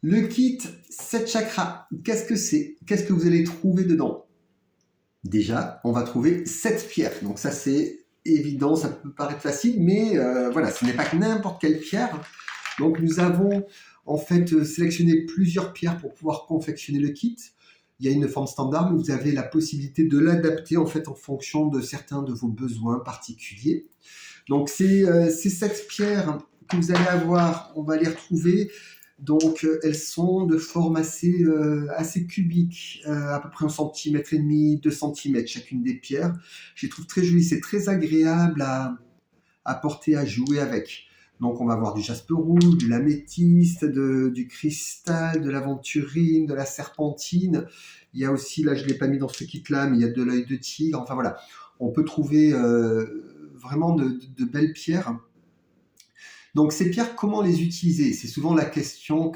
Le kit 7 chakras, qu'est-ce que c'est? Qu'est-ce que vous allez trouver dedans? Déjà, on va trouver 7 pierres. Donc ça, c'est évident, ça peut paraître facile, mais voilà, ce n'est pas que n'importe quelle pierre. Donc nous avons en fait sélectionné plusieurs pierres pour pouvoir confectionner le kit. Il y a une forme standard, mais vous avez la possibilité de l'adapter en fait en fonction de certains de vos besoins particuliers. Donc ces 7 pierres que vous allez avoir, on va les retrouver. Donc elles sont de forme assez cubique, à peu près 1,5 cm, 2 cm chacune des pierres. Je les trouve très jolies, c'est très agréable à porter, à jouer avec. Donc on va avoir du jaspe rouge, de l'améthyste, du cristal, de l'aventurine, de la serpentine. Il y a aussi, là je ne l'ai pas mis dans ce kit-là, mais il y a de l'œil de tigre. Enfin voilà, on peut trouver vraiment de belles pierres. Donc ces pierres, comment les utiliser? C'est souvent la question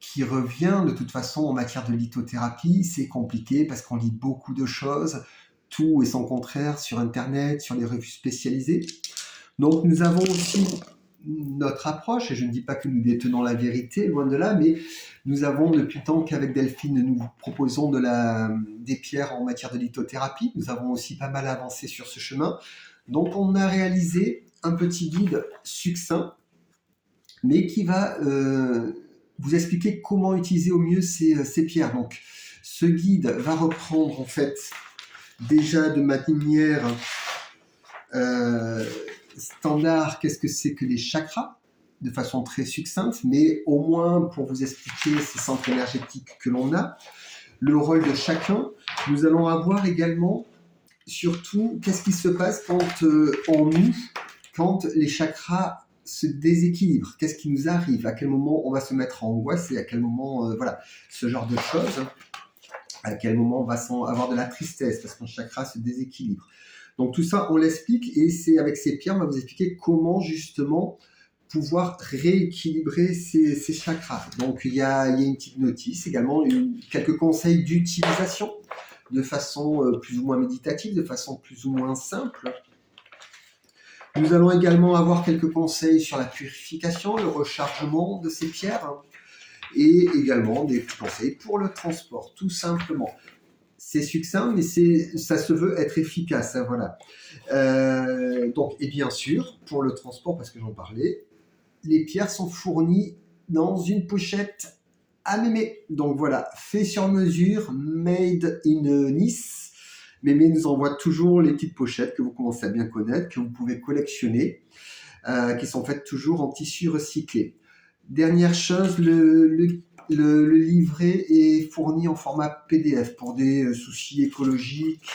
qui revient de toute façon en matière de lithothérapie. C'est compliqué parce qu'on lit beaucoup de choses, tout et son contraire sur Internet, sur les revues spécialisées. Donc nous avons aussi notre approche, et je ne dis pas que nous détenons la vérité, loin de là, mais nous avons depuis le temps qu'avec Delphine, nous vous proposons des pierres en matière de lithothérapie. Nous avons aussi pas mal avancé sur ce chemin. Donc on a réalisé un petit guide succinct, mais qui va vous expliquer comment utiliser au mieux ces pierres. Donc ce guide va reprendre en fait déjà de manière standard qu'est-ce que c'est que les chakras, de façon très succincte, mais au moins pour vous expliquer ces centres énergétiques que l'on a, le rôle de chacun. Nous allons avoir également, surtout, qu'est-ce qui se passe en nous, quand les chakras se déséquilibrent, qu'est-ce qui nous arrive, à quel moment on va se mettre en angoisse et à quel moment, voilà, ce genre de choses, à quel moment on va avoir de la tristesse parce qu'un chakra se déséquilibre. Donc tout ça, on l'explique et c'est avec ces pierres, on va vous expliquer comment justement pouvoir rééquilibrer ces chakras. Donc il y a une petite notice également, quelques conseils d'utilisation de façon plus ou moins méditative, de façon plus ou moins simple. Nous allons également avoir quelques conseils sur la purification, le rechargement de ces pierres et également des conseils pour le transport, tout simplement. C'est succinct, mais ça se veut être efficace. Hein, voilà. Donc, et bien sûr, pour le transport, parce que j'en parlais, les pierres sont fournies dans une pochette à mémé. Donc voilà, fait sur mesure, made in Nice. Mémé nous envoie toujours les petites pochettes que vous commencez à bien connaître, que vous pouvez collectionner, qui sont faites toujours en tissu recyclé. Dernière chose, le livret est fourni en format PDF pour des soucis écologiques.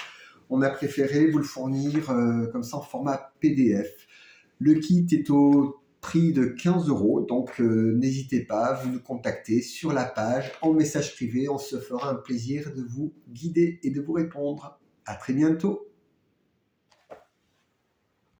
On a préféré vous le fournir comme ça en format PDF. Le kit est au prix de 15 €, donc n'hésitez pas, vous nous contactez sur la page en message privé. On se fera un plaisir de vous guider et de vous répondre. À très bientôt.